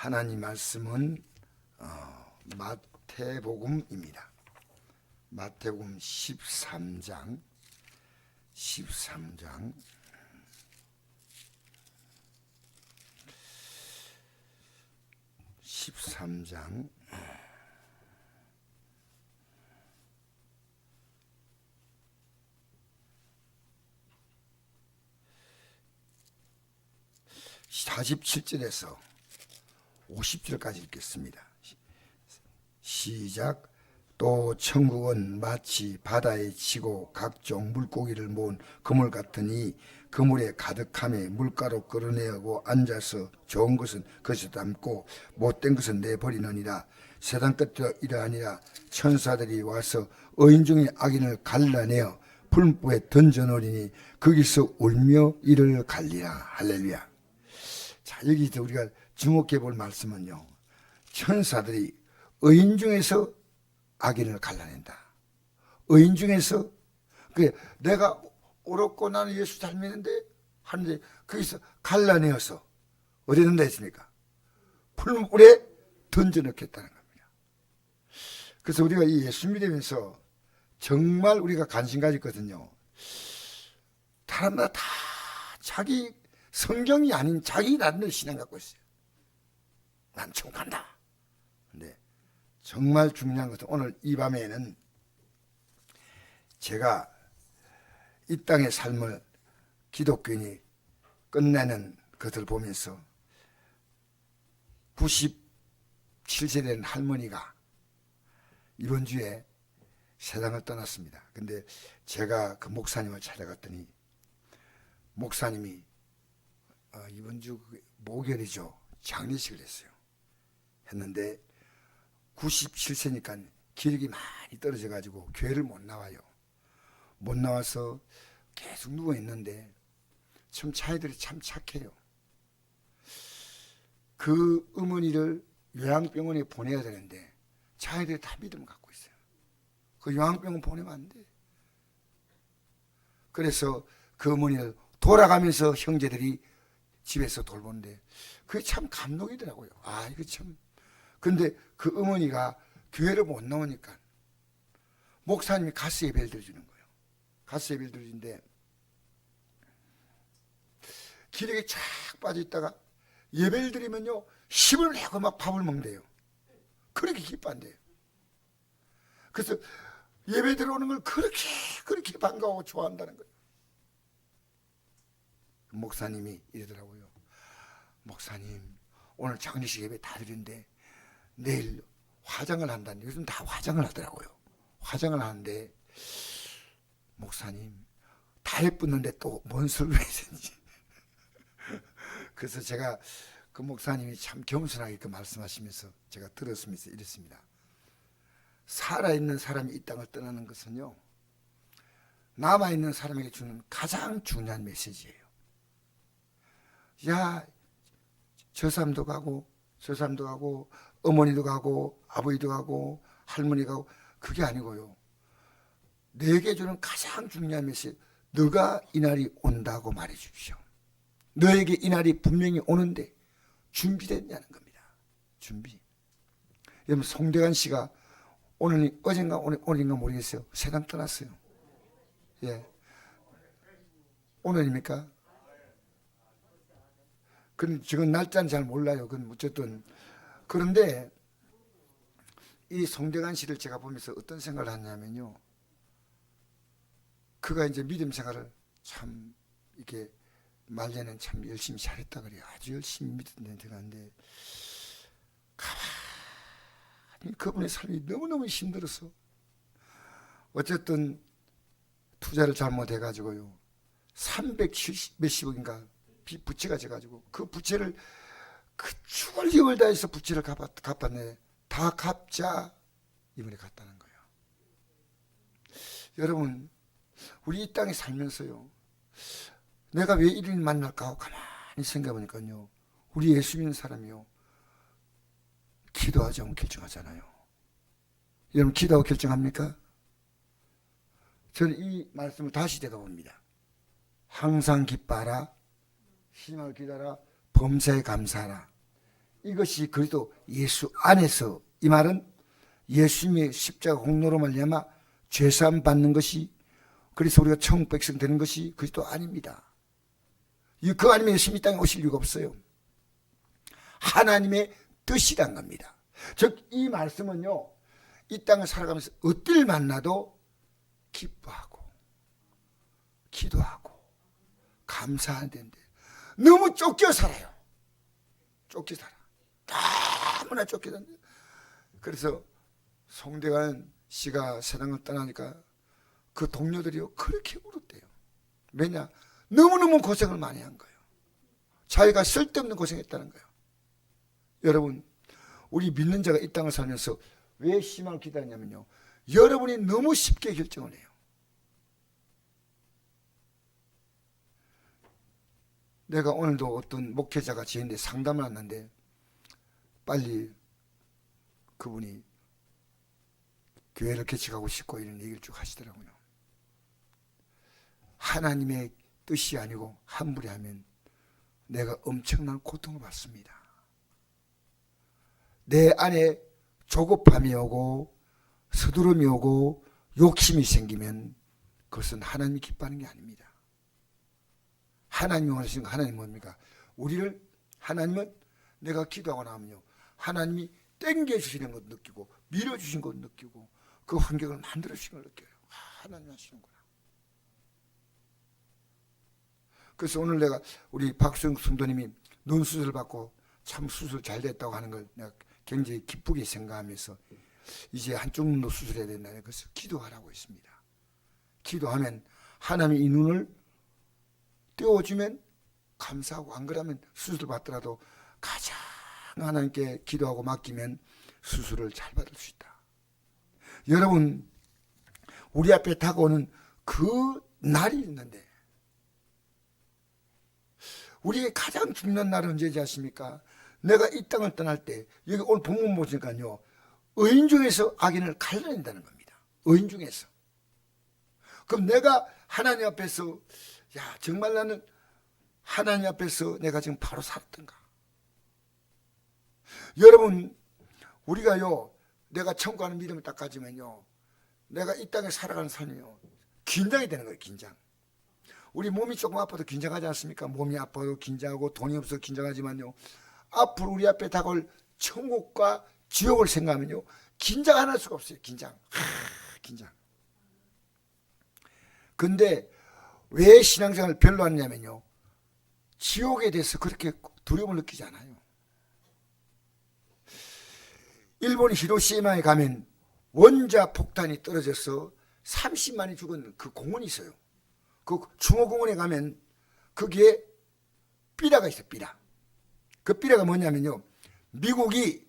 하나님 말씀은 마태복음입니다. 마태복음 13장 47절에서 50절까지 읽겠습니다. 시작. 또 천국은 마치 바다에 치고 각종 물고기를 모은 그물 같으니 그물에 가득함에 물가로 끌어내고 앉아서 좋은 것은 거기서 담고 못된 것은 내버리느니라. 세상 끝도 이러하니라. 천사들이 와서 의인 중에 악인을 갈라내어 풀무에 던져놓으리니 거기서 울며 이를 갈리라. 할렐루야. 자, 여기서 우리가 주목해 볼 말씀은요, 천사들이 의인 중에서 악인을 갈라낸다. 의인 중에서 내가 옳았고 나는 예수 잘 믿는데 하는데 거기서 갈라내어서 어디 든다 했습니까? 풀물에 던져넣겠다는 겁니다. 그래서 우리가 이 예수 믿으면서 정말 우리가 관심 가졌거든요. 사람마다 다 자기 성경이 아닌 자기 나름대로 신앙 갖고 있어요. 난 천국 간다. 근데 정말 중요한 것은 오늘 이 밤에는 제가 이 땅의 삶을 기독교인이 끝내는 것을 보면서 97세 된 할머니가 이번 주에 세상을 떠났습니다. 근데 제가 그 목사님을 찾아갔더니 목사님이 이번 주 목요일이죠. 장례식을 했어요. 했는데 97세니까 기력이 많이 떨어져 가지고 교회를 못 나와요. 못 나와서 계속 누워 있는데 참 차이들이 참 착해요. 그 어머니를 요양병원에 보내야 되는데 차이들이 다 믿음을 갖고 있어요. 그 요양병원 보내면 안 돼. 그래서 그 어머니를 돌아가면서 형제들이 집에서 돌보는데 그게 참 감동이더라고요. 아, 이거 참. 근데 그 어머니가 교회를 못 나오니까 목사님이 가스 예배를 드려주는 거예요. 가스 예배를 드리는데 기력이 쫙 빠져있다가 예배를 드리면요, 힘을 내고 막 밥을 먹는데요. 그렇게 기뻐한대요. 그래서 예배 들어오는 걸 그렇게 반가워하고 좋아한다는 거예요. 목사님이 이러더라고요. 목사님, 오늘 장례식 예배 다 드리는데 내일 화장을 한다는데, 요즘 다 화장을 하더라고요. 화장을 하는데 목사님 다 예쁘는데 또 뭔 소리를 해야 되는지. 그래서 제가 그 목사님이 참 겸손하게 그 말씀하시면서 제가 들었으면서 이랬습니다. 살아있는 사람이 이 땅을 떠나는 것은요, 남아있는 사람에게 주는 가장 중요한 메시지예요. 야, 저 사람도 가고 저 사람도 가고 어머니도 가고 아버지도 가고 할머니가 가고, 그게 아니고요, 내게 주는 가장 중요한 메시지, 너가 이날이 온다고 말해 주십시오. 너에게 이날이 분명히 오는데 준비됐냐는 겁니다. 준비. 여러분, 송대관 씨가 오늘인가 모르겠어요. 세상 떠났어요. 예. 오늘입니까? 지금 날짜는 잘 몰라요. 그건 어쨌든. 그런데 이 송대관 씨를 제가 보면서 어떤 생각을 하냐면요, 그가 이제 믿음 생활을 참 이렇게 말년엔 참 열심히 잘했다 그래요. 아주 열심히 믿는 데 들어갔는데 가만히 그분의 삶이 너무너무 힘들어서 어쨌든 투자를 잘못해가지고요, 370 몇십억인가 부채가 져가지고 그 부채를 죽을 힘을 다해서 부채를 갚았네. 다 갚자 이번에 갔다는 거예요. 여러분, 우리 이 땅에 살면서요, 내가 왜 이런 만날까 하고 가만히 생각해보니까요, 우리 예수 믿는 사람이요, 기도하지 않고 결정하잖아요. 여러분, 기도하고 결정합니까? 저는 이 말씀을 다시 되돌아봅니다. 항상 기뻐하라, 희망을 기다라, 범사에 감사하라. 이것이 그리스도 예수 안에서, 이 말은 예수님의 십자가 공로로 말미암아 죄사함 받는 것이, 그래서 우리가 천국 백성 되는 것이 그리스도 아닙니다. 그 아니면 예수님이 땅에 오실 이유가 없어요. 하나님의 뜻이란 겁니다. 즉 이 말씀은요, 이 땅을 살아가면서 어딜 만나도 기뻐하고 기도하고 감사하는데 너무 쫓겨 살아요. 쫓겨 살아. 너무나 쫓겨 산다. 그래서 송대관 씨가 세상을 떠나니까 그 동료들이요 그렇게 울었대요. 왜냐? 너무너무 고생을 많이 한 거예요. 자기가 쓸데없는 고생했다는 거예요. 여러분, 우리 믿는 자가 이 땅을 살면서 왜 희망을 기다리냐면요, 여러분이 너무 쉽게 결정을 해요. 내가 오늘도 어떤 목회자가 저한테 상담을 왔는데 빨리 그분이 교회를 개척하고 싶고 이런 얘기를 쭉 하시더라고요. 하나님의 뜻이 아니고 함부로 하면 내가 엄청난 고통을 받습니다. 내 안에 조급함이 오고 서두름이 오고 욕심이 생기면 그것은 하나님이 기뻐하는 게 아닙니다. 하나님이 원하시는 거, 하나님은 뭡니까? 우리를, 하나님은 내가 기도하고 나면요, 하나님이 땡겨주시는 것 느끼고 밀어주신 것 느끼고 그 환경을 만들어주신 걸 느껴요. 하나님 하시는구나. 그래서 오늘 내가 우리 박수영 순도님이 눈 수술 받고 참 수술 잘 됐다고 하는 걸 내가 굉장히 기쁘게 생각하면서 이제 한쪽 눈도 수술해야 된다는 것을 기도하라고 했습니다. 기도하면 하나님이 이 눈을 떼어주면 감사하고, 안 그러면 수술 받더라도 가장 하나님께 기도하고 맡기면 수술을 잘 받을 수 있다. 여러분, 우리 앞에 다가오는 그 날이 있는데, 우리의 가장 중요한 날은 언제지 아십니까? 내가 이 땅을 떠날 때, 여기 오늘 본문 보니까요, 의인 중에서 악인을 갈라낸다는 겁니다. 의인 중에서. 그럼 내가 하나님 앞에서, 야, 정말 나는 하나님 앞에서 내가 지금 바로 살았던가? 여러분, 우리가요, 내가 천국 가는 믿음을 딱 가지면요, 내가 이 땅에 살아가는 삶이요, 긴장이 되는 거예요. 긴장. 우리 몸이 조금 아파도 긴장하지 않습니까? 몸이 아파도 긴장하고 돈이 없어서 긴장하지만요, 앞으로 우리 앞에 다가올 천국과 지옥을 생각하면요, 긴장 안 할 수가 없어요. 긴장. 긴장. 근데 왜 신앙생활을 별로 하냐면요, 지옥에 대해서 그렇게 두려움을 느끼지 않아요. 일본 히로시마에 가면 원자 폭탄이 떨어져서 30만이 죽은 그 공원이 있어요. 그 중호공원에 가면 거기에 삐라가 있어요. 삐라. 그 삐라가 뭐냐면요, 미국이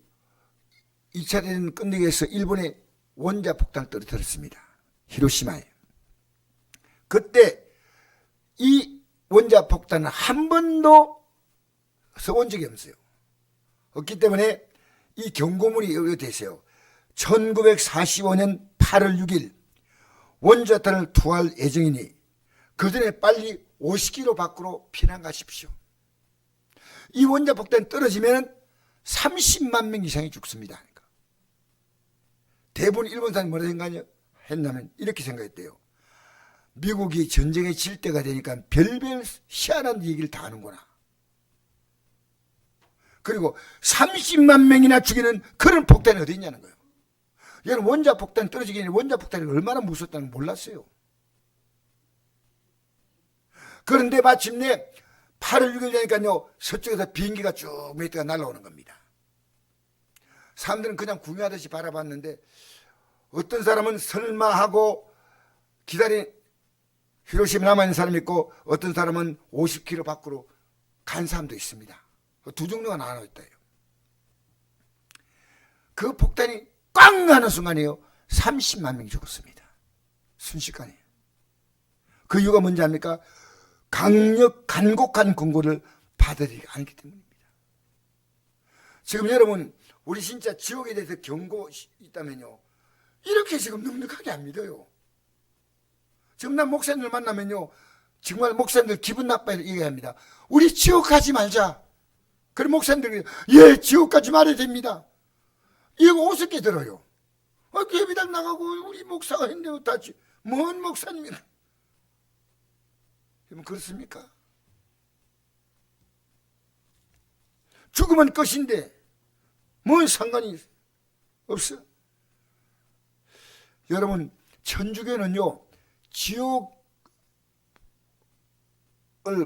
2차 대전 끝내기 위해서 일본에 원자 폭탄을 떨어뜨렸습니다. 히로시마에. 그때 이 원자 폭탄은 한 번도 써본 적이 없어요. 없기 때문에 이 경고물이 여기 되세요. 1945년 8월 6일 원자탄을 투하할 예정이니 그 전에 빨리 50km 밖으로 피난 가십시오. 이 원자 폭탄이 떨어지면 30만 명 이상이 죽습니다. 그러니까. 대부분 일본 사람이 뭐라 생각했냐면 이렇게 생각했대요. 미국이 전쟁에 질 때가 되니까 별별 희한한 얘기를 다 하는구나. 그리고 30만 명이나 죽이는 그런 폭탄이 어디 있냐는 거예요. 여러분, 원자 폭탄이 떨어지기 전에 원자 폭탄이 얼마나 무섭다는 걸 몰랐어요. 그런데 마침내 8월 6일 되니까요, 서쪽에서 비행기가 쭉 몇 대가 날아오는 겁니다. 사람들은 그냥 구경하듯이 바라봤는데 어떤 사람은 설마 하고 기다린 히로시마 남아있는 사람이 있고 어떤 사람은 50km 밖으로 간 사람도 있습니다. 두 종류가 나눠있다요. 그 폭탄이 꽝 하는 순간이요, 30만 명이 죽었습니다. 순식간에. 그 이유가 뭔지 압니까? 간곡한 권고를 받아들이지 않기 때문입니다. 지금 여러분, 우리 진짜 지옥에 대해서 경고 있다면요, 이렇게 지금 넉넉하게 안 믿어요. 지금 난 목사님들 만나면요, 정말 목사님들 기분 나빠요. 얘기합니다. 우리 지옥 가지 말자. 그럼 목사님들이 예, 지옥까지 말해야 됩니다. 이거 우습게 들어요. 예배당 나가고 우리 목사가 했는데 뭔 목사님이나. 여러분 그렇습니까? 죽으면 끝인데 뭔 상관이 없어? 여러분 천주교는요 지옥을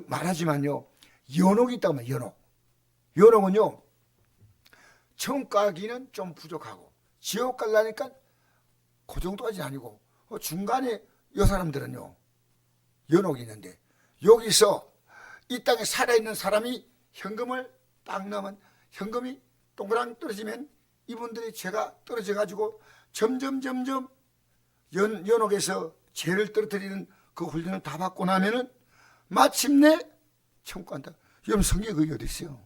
말하지만요 연옥이 있다고 말해요. 연옥은요 천국 가기는 좀 부족하고 지옥 가려니까 그 정도까지는 아니고 중간에 이 사람들은요 연옥이 있는데 여기서 이 땅에 살아있는 사람이 현금을 딱 넣으면 현금이 동그랑 떨어지면 이분들이 죄가 떨어져 가지고 점점 연옥에서 죄를 떨어뜨리는 그 훈련을 다 받고 나면은 마침내 천국 간다. 여러분 성경에 그게 어디 있어요?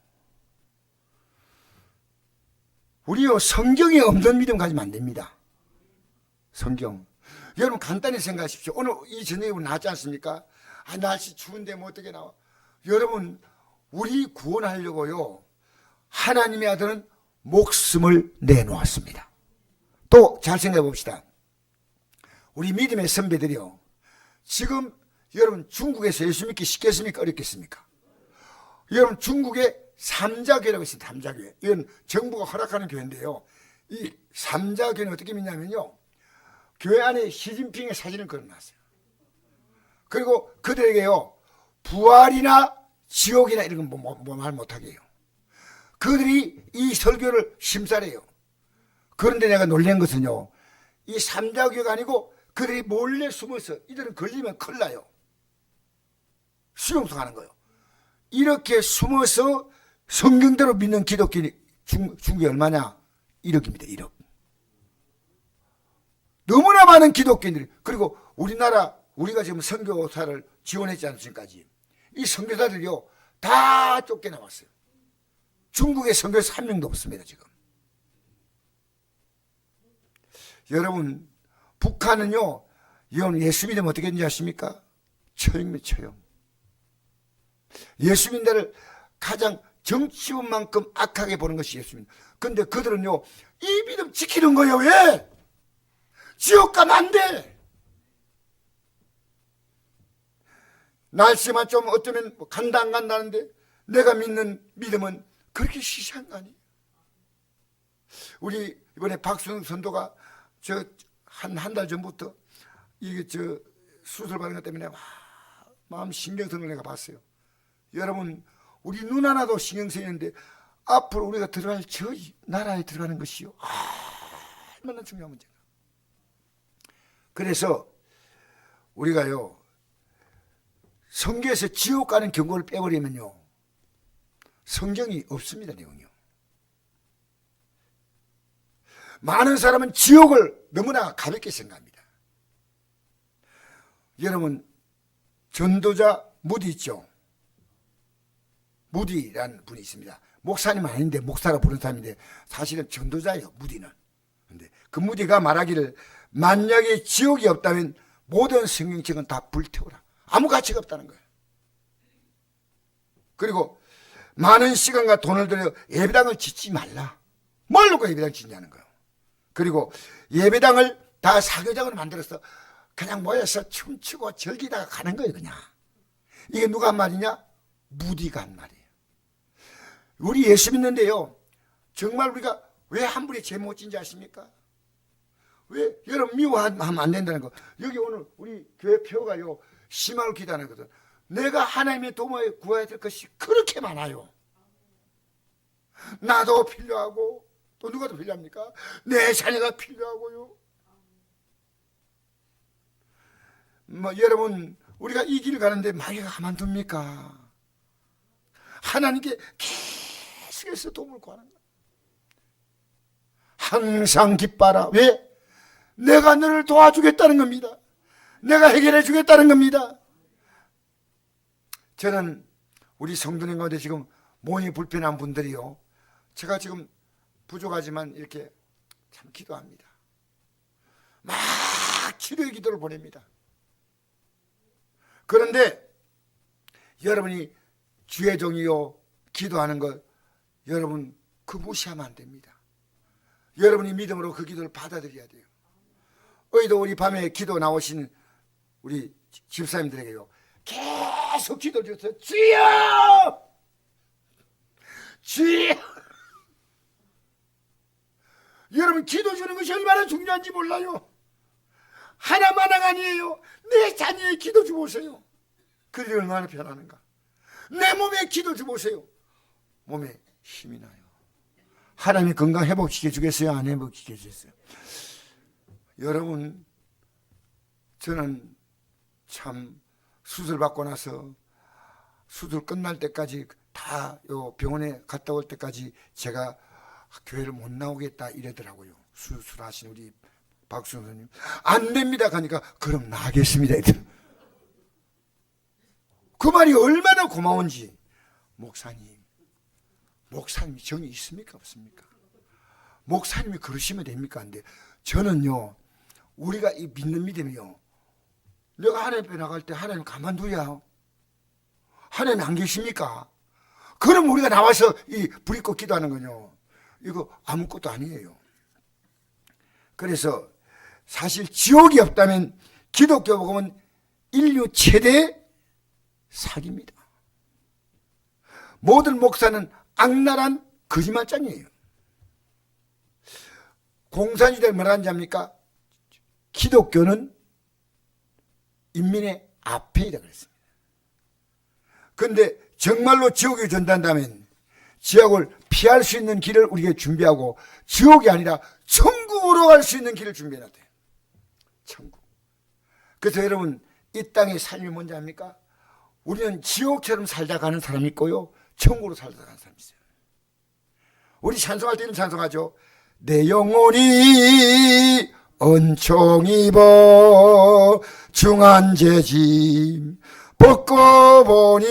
우리요 성경에 없는 믿음 가지면 안 됩니다. 성경. 여러분 간단히 생각하십시오. 오늘 이 저녁에 나왔지 않습니까? 날씨 추운데 뭐 어떻게 나와? 여러분 우리 구원하려고요 하나님의 아들은 목숨을 내놓았습니다. 또 잘 생각해 봅시다. 우리 믿음의 선배들이요 지금 여러분 중국에서 예수 믿기 쉽겠습니까? 어렵겠습니까? 여러분 중국에 삼자교회라고 있습니다. 삼자교회. 이건 정부가 허락하는 교회인데요. 이 삼자교회는 어떻게 믿냐면요. 교회 안에 시진핑의 사진을 걸어놨어요. 그리고 그들에게요. 부활이나 지옥이나 이런 건 말 못하게 해요. 그들이 이 설교를 심사해요. 그런데 내가 놀란 것은요. 이 삼자교회가 아니고 그들이 몰래 숨어서 이들은 걸리면 큰일 나요. 수용성하는 거예요. 이렇게 숨어서 성경대로 믿는 기독교인이 중국에 얼마냐? 1억입니다. 1억. 너무나 많은 기독교인들이 그리고 우리가 지금 선교사를 지원했지 않습니까지. 이 선교사들이요 다 쫓겨나왔어요. 중국에 선교사 한 명도 없습니다. 지금. 여러분 북한은요 예수 믿으면 어떻게 되는지 아십니까? 처형입니다. 처형. 예수 믿는 가장 정치범만큼 악하게 보는 것이 예수입니다. 그런데 그들은요 이 믿음 지키는 거예요. 왜? 지옥 가면 안 돼. 날씨만 좀 어쩌면 간다 안 간다는데 내가 믿는 믿음은 그렇게 시시한 거 아니에요. 우리 이번에 박수영 선도가 한 달 전부터 이게 수술 받은 것 때문에 마음 신경 쓰는 걸 내가 봤어요. 여러분 우리 눈 하나도 신경 쓰이는데 앞으로 우리가 들어갈 저 나라에 들어가는 것이요 얼마나 중요한 문제가. 그래서 우리가요 성경에서 지옥 가는 경고를 빼버리면요 성경이 없습니다. 내용이요. 많은 사람은 지옥을 너무나 가볍게 생각합니다. 여러분 전도자 무디 있죠. 무디라는 분이 있습니다. 목사님 아닌데 목사라 부르는 사람인데 사실은 전도자예요. 무디는. 근데 그 무디가 말하기를 만약에 지옥이 없다면 모든 성경책은 다 불태우라. 아무 가치가 없다는 거예요. 그리고 많은 시간과 돈을 들여 예배당을 짓지 말라. 뭘 놓고 예배당 짓냐는 거예요. 그리고 예배당을 다 사교장으로 만들어서 그냥 모여서 춤추고 즐기다가 가는 거예요. 그냥. 이게 누가 한 말이냐? 무디가 한 말이에요. 우리 예수 믿는데요 정말 우리가 왜 한 분이 죄 못 진지 아십니까? 왜 여러분 미워하면 안 된다는 거. 여기 오늘 우리 교회 표가요 심하게 기도하거든. 내가 하나님의 도움을 구해야 될 것이 그렇게 많아요. 나도 필요하고 또 누가 더 필요합니까? 내 자녀가 필요하고요. 여러분 우리가 이 길을 가는데 마귀가 가만둡니까? 하나님께 계속해서 도움을 구하는 거야. 항상 기뻐라. 왜? 내가 너를 도와주겠다는 겁니다. 내가 해결해 주겠다는 겁니다. 저는 우리 성도님 가운데 지금 몸이 불편한 분들이요 제가 지금 부족하지만 이렇게 참 기도합니다. 막 치료의 기도를 보냅니다. 그런데 여러분이 주의 종이요 기도하는 것 여러분 그 무시하면 안 됩니다. 여러분이 믿음으로 그 기도를 받아들여야 돼요. 어이도 우리 밤에 기도 나오신 우리 집사님들에게요, 계속 기도 주세요. 주여! 주여! 여러분 기도 주는 것이 얼마나 중요한지 몰라요. 하나마나가 아니에요. 내 자녀의 기도 주보세요. 그들이 얼마나 편하는가. 내 몸에 기도 주보세요. 몸에 힘이 나요. 하나님이 건강 회복시켜 주겠어요? 안 회복시켜 주겠어요? 여러분, 저는 참 수술 받고 나서 수술 끝날 때까지 다 요 병원에 갔다 올 때까지 제가 교회를 못 나오겠다 이러더라고요. 수술하신 우리 박수 선생님. 안 됩니다 하니까 그럼 나가겠습니다. 그 말이 얼마나 고마운지. 목사님이 정이 있습니까 없습니까? 목사님이 그러시면 됩니까? 안 돼. 저는요, 우리가 이 믿는 믿음이요, 내가 하나님 앞에 나갈 때 하나님 가만두야? 하나님 안 계십니까? 그럼 우리가 나와서 이 불이 꺼 기도하는 거요, 이거 아무것도 아니에요. 그래서 사실 지옥이 없다면 기독교 복음은 인류 최대 사기입니다. 모든 목사는 악랄한 거짓말장이에요. 공산주의가 뭐라 하는지 압니까? 기독교는 인민의 앞에이다 그랬습니다. 그런데 정말로 지옥에 전단다면 지옥을 피할 수 있는 길을 우리에게 준비하고, 지옥이 아니라 천국으로 갈 수 있는 길을 준비해야 돼요. 천국. 그래서 여러분, 이 땅의 삶이 뭔지 압니까? 우리는 지옥처럼 살다 가는 사람이 있고요, 천국으로 살다 가는 사람이 있어요. 우리 찬송할 때는 찬송하죠. 내 영혼이 은총 입어 중한 죄짐 벗고 보니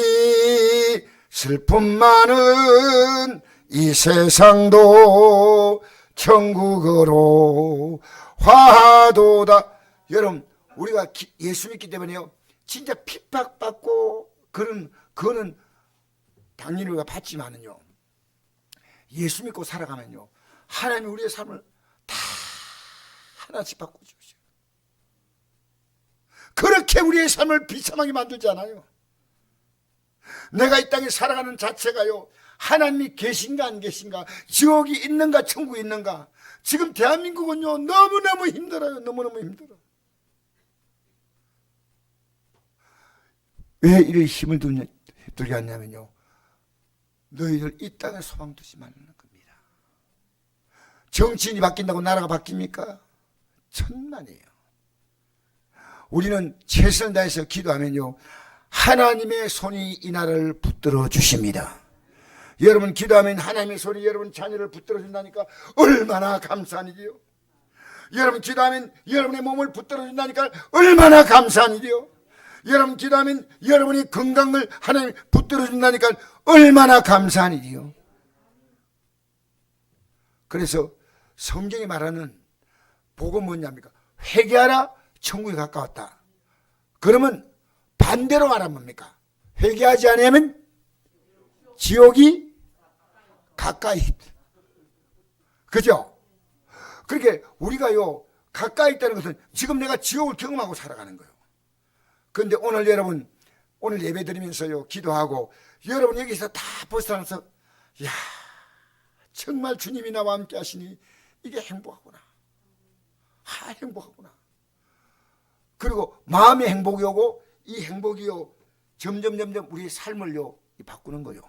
슬픔 많은 이 세상도 천국으로 화도다. 여러분, 우리가 예수 믿기 때문에요, 진짜 핍박받고 그거는 당연히 우리가 받지만은요, 예수 믿고 살아가면요, 하나님이 우리의 삶을 다 하나씩 바꿔주셔요. 그렇게 우리의 삶을 비참하게 만들지 않아요. 내가 이 땅에 살아가는 자체가요, 하나님이 계신가 안 계신가, 지옥이 있는가 천국이 있는가. 지금 대한민국은요, 너무너무 힘들어요. 너무너무 힘들어. 왜 이렇게 힘을 들게 하냐면요, 너희들 이 땅에 소망 두지 말라는 겁니다. 정치인이 바뀐다고 나라가 바뀝니까? 천만이에요. 우리는 최선을 다해서 기도하면요, 하나님의 손이 이 나라를 붙들어 주십니다. 여러분 기도하면 하나님의 손이 여러분 자녀를 붙들어 준다니까 얼마나 감사한 일이요. 여러분 기도하면 여러분의 몸을 붙들어 준다니까 얼마나 감사한 일이요. 여러분 기도하면 여러분이 건강을 하나님 붙들어 준다니까 얼마나 감사한 일이요. 그래서 성경이 말하는 복음은 뭐냐입니까? 회개하라, 천국이 가까웠다. 그러면 반대로 말하면 뭡니까? 회개하지 않으면 지옥이 가까이 있다. 그죠? 그렇게 우리가요, 가까이 있다는 것은 지금 내가 지옥을 경험하고 살아가는 거예요. 그런데 오늘 여러분, 오늘 예배 드리면서요, 기도하고 여러분 여기서 다 벗어나서, 야, 정말 주님이 나와 함께 하시니 이게 행복하구나. 행복하구나. 그리고 마음의 행복이 오고 이 행복이요, 점점 우리의 삶을요 바꾸는 거요.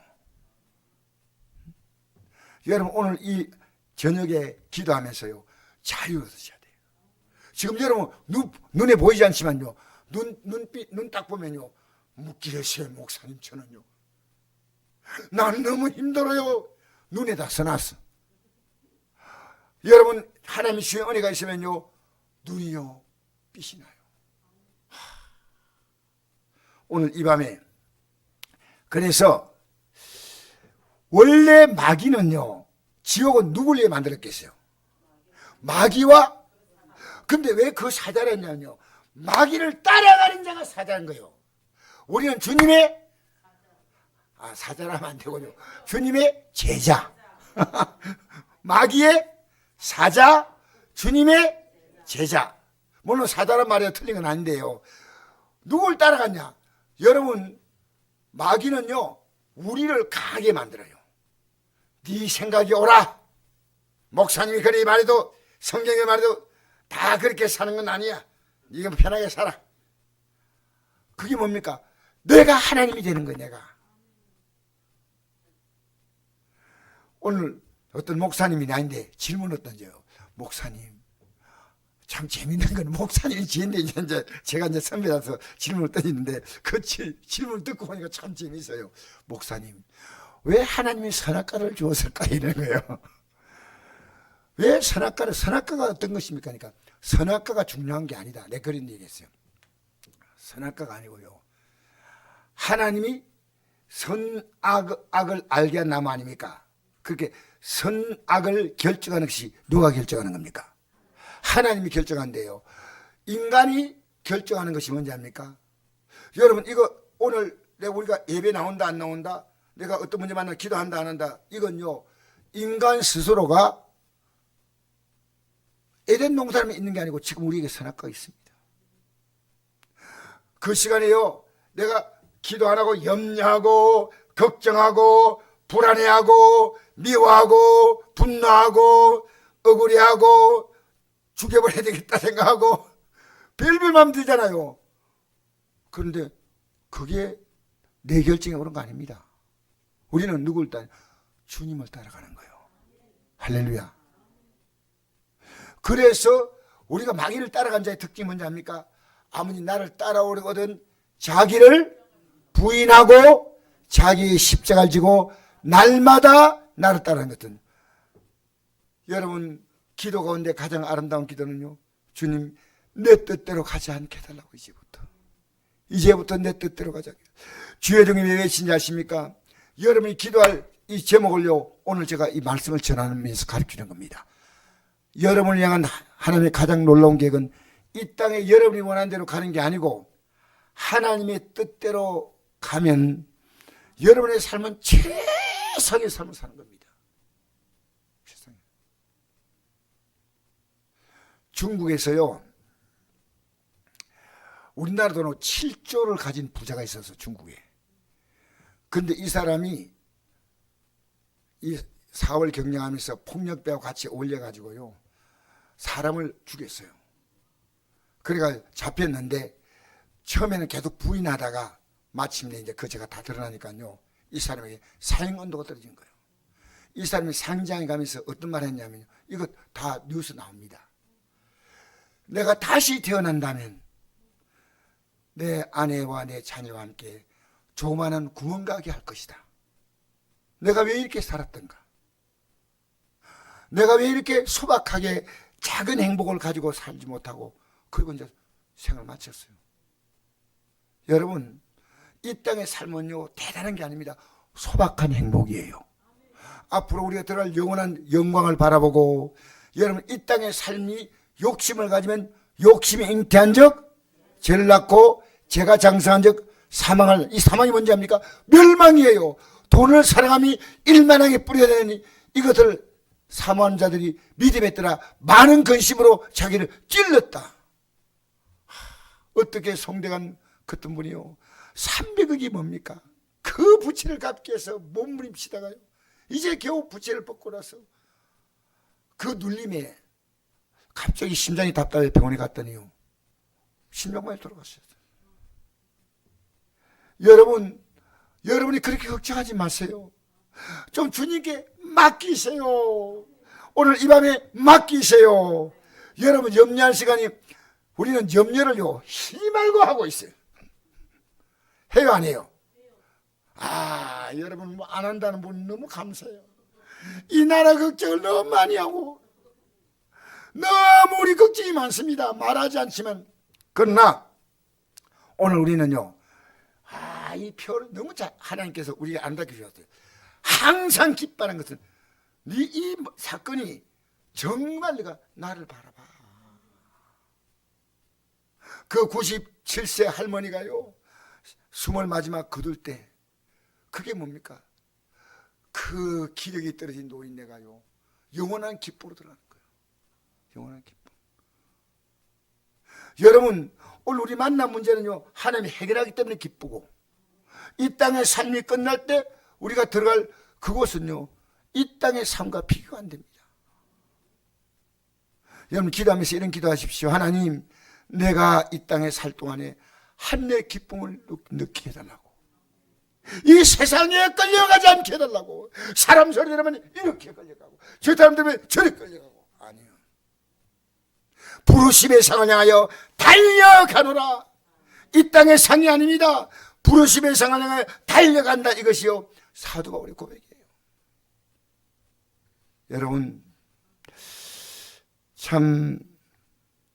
여러분 오늘 이 저녁에 기도하면서요, 자유 얻으셔야 돼요. 지금 여러분 눈에 보이지 않지만요, 눈 딱 보면요, 묵기르세요. 목사님, 저는요, 난 너무 힘들어요. 눈에 다 써놨어. 여러분 하나님의 주의 은혜가 있으면요, 눈이요 빛이 나요. 오늘 이 밤에, 그래서 원래 마귀는요, 지옥은 누굴 위해 만들었겠어요? 마귀와. 근데 왜 그 사자를 했냐면요, 마귀를 따라가는 자가 사자인 거예요. 우리는 주님의 사자라면 안 되고요, 주님의 제자. 마귀의 사자, 주님의 제자. 물론 사자란 말이 틀린 건 아닌데요. 누굴 따라갔냐? 여러분, 마귀는요, 우리를 강하게 만들어요. 네 생각이 옳아. 목사님이 그리 말해도, 성경에 말해도 다 그렇게 사는 건 아니야. 네가 편하게 살아. 그게 뭡니까? 내가 하나님이 되는 거야, 내가. 오늘 어떤 목사님이 나인데 질문을 던져요. 목사님, 참 재밌는 건 목사님이 지은데 이제 제가 이제 선배라서 질문을 던지는데 그 질문을 듣고 보니까 참 재밌어요. 목사님, 왜 하나님이 선악과를 주었을까 이런 거예요. 왜 선악과가 어떤 것입니까? 그러니까 선악과가 중요한 게 아니다. 내가 그런 얘기했어요. 선악과가 아니고요. 하나님이 선악을 알게 한 나무 아닙니까? 그렇게 선악을 결정하는 것이 누가 결정하는 겁니까? 하나님이 결정한대요. 인간이 결정하는 것이 뭔지 압니까? 여러분, 이거 오늘 우리가 예배 나온다 안 나온다, 내가 어떤 문제 만나 기도한다 안 한다, 이건요, 인간 스스로가 에덴 동산에 있는 게 아니고 지금 우리에게 선악과가 있습니다. 그 시간에요, 내가 기도 안 하고 염려하고 걱정하고 불안해하고 미워하고 분노하고 억울해하고 죽여버려야 되겠다 생각하고 별별 마음 들잖아요. 그런데 그게 내 결정에 오른 거 아닙니다. 우리는 누굴 따라? 주님을 따라가는 거예요. 할렐루야. 그래서 우리가 마귀를 따라간 자의 특징이 뭔지 압니까? 아무리 나를 따라오거든 자기를 부인하고 자기의 십자가를 지고 날마다 나를 따르는 것은, 여러분 기도 가운데 가장 아름다운 기도는요, 주님 내 뜻대로 가지 않게 해달라고. 이제부터 내 뜻대로 가자. 주의 종이 왜 외친지 아십니까? 여러분이 기도할 이 제목을요, 오늘 제가 이 말씀을 전하면서 가르치는 겁니다. 여러분을 향한 하나님의 가장 놀라운 계획은 이 땅에 여러분이 원하는 대로 가는 게 아니고 하나님의 뜻대로 가면 여러분의 삶은 최상의 삶을 사는 겁니다. 세상에. 중국에서요, 우리나라 돈으로 7조를 가진 부자가 있어서 중국에. 근데 이 사람이 이 사업을 경영하면서 폭력배와 같이 어울려가지고요, 사람을 죽였어요. 그러니까 잡혔는데 처음에는 계속 부인하다가 마침내 이제 그 죄가 다 드러나니까요, 이 사람에게 사형 언도가 떨어진 거예요. 이 사람이 상장에 가면서 어떤 말을 했냐면, 이거 다 뉴스 나옵니다. 내가 다시 태어난다면 내 아내와 내 자녀와 함께 조만한 구멍 가게 할 것이다. 내가 왜 이렇게 살았던가? 내가 왜 이렇게 소박하게 작은 행복을 가지고 살지 못하고, 그리고 이제 생을 마쳤어요. 여러분, 이 땅의 삶은요, 대단한 게 아닙니다. 소박한 행복이에요. 앞으로 우리가 들어갈 영원한 영광을 바라보고, 여러분 이 땅의 삶이 욕심을 가지면 욕심이 잉태한 적 죄를 낳고 죄가 장성한 적 사망할, 이 사망이 뭔지 압니까? 멸망이에요. 돈을 사랑함이 일만하게 뿌려내니 이것을 사모하는 자들이 믿음에 따라 많은 근심으로 자기를 찔렀다. 어떻게 송대관 같은 분이요, 300억이 뭡니까? 그 부채를 갚기 위해서 몸부림치다가요, 이제 겨우 부채를 벗고 나서 그 눌림에 갑자기 심장이 답답해 병원에 갔더니요, 심장마비 돌아갔어요. 여러분이 그렇게 걱정하지 마세요. 좀 주님께 맡기세요. 오늘 이 밤에 맡기세요. 여러분 염려할 시간이, 우리는 염려를요 힘말고 하고 있어요. 해요 안 해요? 여러분 뭐 안 한다는 분 너무 감사해요. 이 나라 걱정을 너무 많이 하고 너무 우리 걱정이 많습니다. 말하지 않지만. 그러나 오늘 우리는요, 이 표를 너무 하나님께서 우리가 안다켜 주셨어요. 항상 기뻐하는 것은 이 사건이 정말 네가 나를 바라봐. 그 97세 할머니가요, 숨을 마지막 거둘 때 그게 뭡니까? 그 기력이 떨어진 노인네가요 영원한 기쁨으로 들어가는 거예요. 영원한 기쁨. 여러분 오늘 우리 만난 문제는요 하나님이 해결하기 때문에 기쁘고, 이 땅의 삶이 끝날 때 우리가 들어갈 그곳은요 이 땅의 삶과 비교가 안 됩니다. 여러분 기도하면서 이런 기도하십시오. 하나님, 내가 이 땅에 살 동안에 하늘의 기쁨을 느끼게 해달라고, 이 세상에 끌려가지 않게 해달라고. 사람 소리 들으면 이렇게 끌려가고, 저 사람 들으면 저렇게 끌려가고. 아니요, 부르심의 상을 향하여 달려가노라. 이 땅의 상이 아닙니다. 부르심의 상을 향하여 달려간다. 이것이요 사도 바울의 고백이에요. 여러분 참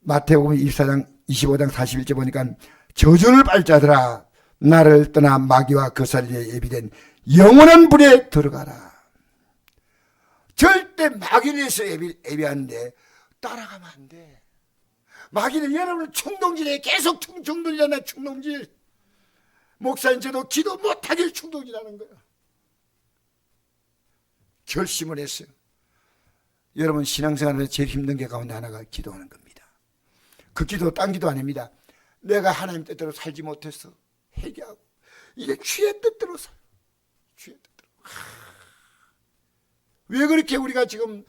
마태복음 25장 41절 보니까 저주를 빨자들아 나를 떠나 마귀와 그 살리에 예비된 영원한 불에 들어가라. 절대 마귀를 위해서 예비하는데 따라가면 안 돼. 마귀는 여러분을 충동질에 계속 충동질이잖아요. 충동질. 목사님 저도 기도 못하길 충동질하는 거예요. 결심을 했어요. 여러분 신앙생활에 제일 힘든 게 가운데 하나가 기도하는 겁니다. 그 기도 딴 기도 아닙니다. 내가 하나님 뜻대로 살지 못해서 회개하고 이제 주의 뜻대로 살아요. 주의 뜻대로. 왜 그렇게 우리가 지금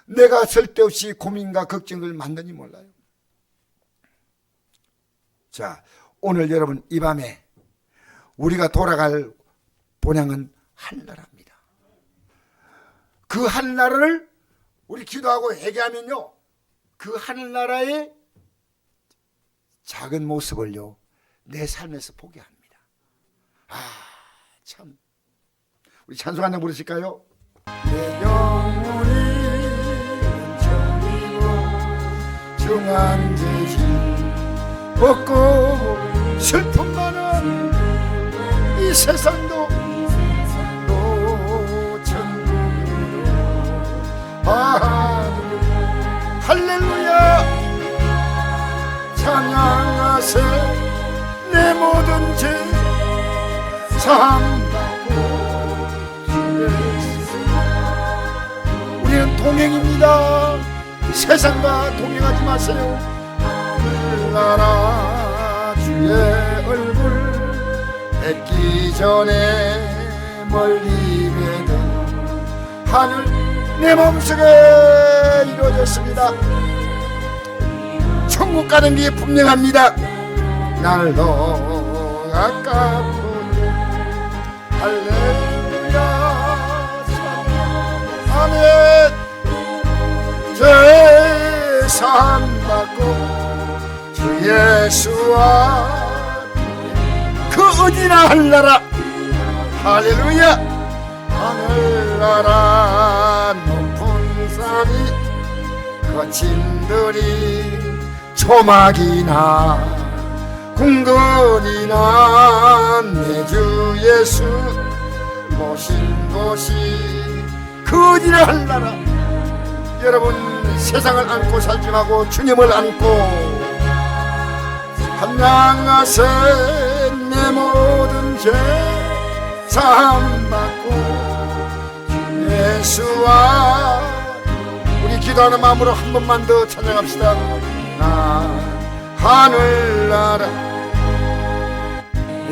내가 쓸데없이 고민과 걱정을 만드는지 몰라요. 자, 오늘 여러분 이 밤에 우리가 돌아갈 본향은 하늘나라입니다. 그 하늘나라를 우리 기도하고 회개하면요 그 하늘나라의 작은 모습을요 내 삶에서 보게 합니다. 참, 우리 찬송 한장 부르실까요? 내 영혼이 정이고 중한 죄질 벗고 슬픔 많은 이 세상도 할렐루야 찬양하세 내 모든 죄 사함받고 우리는 동행입니다. 세상과 동행하지 마세요. 하늘나라 주의 얼굴 뵙기 전에 멀리 뵈던 하늘 내 마음속에 이루어졌습니다. 천국 가는 게 분명합니다. 나를 더 가깝고 할렐루야 아멘. 죄 사함받고 주 예수와 그 어디나 할나라 할렐루야. 하늘나라 높은 산이 거친 들이 초막이나 궁궐이나 내 주 예수 모신 곳이 그 어디나 할나라. 여러분 세상을 안고 살지 말고 주님을 안고 한양하세 내 모든 죄 사함받고 예수와 우리 기도하는 마음으로 한 번만 더 찬양합시다. 나 하늘나라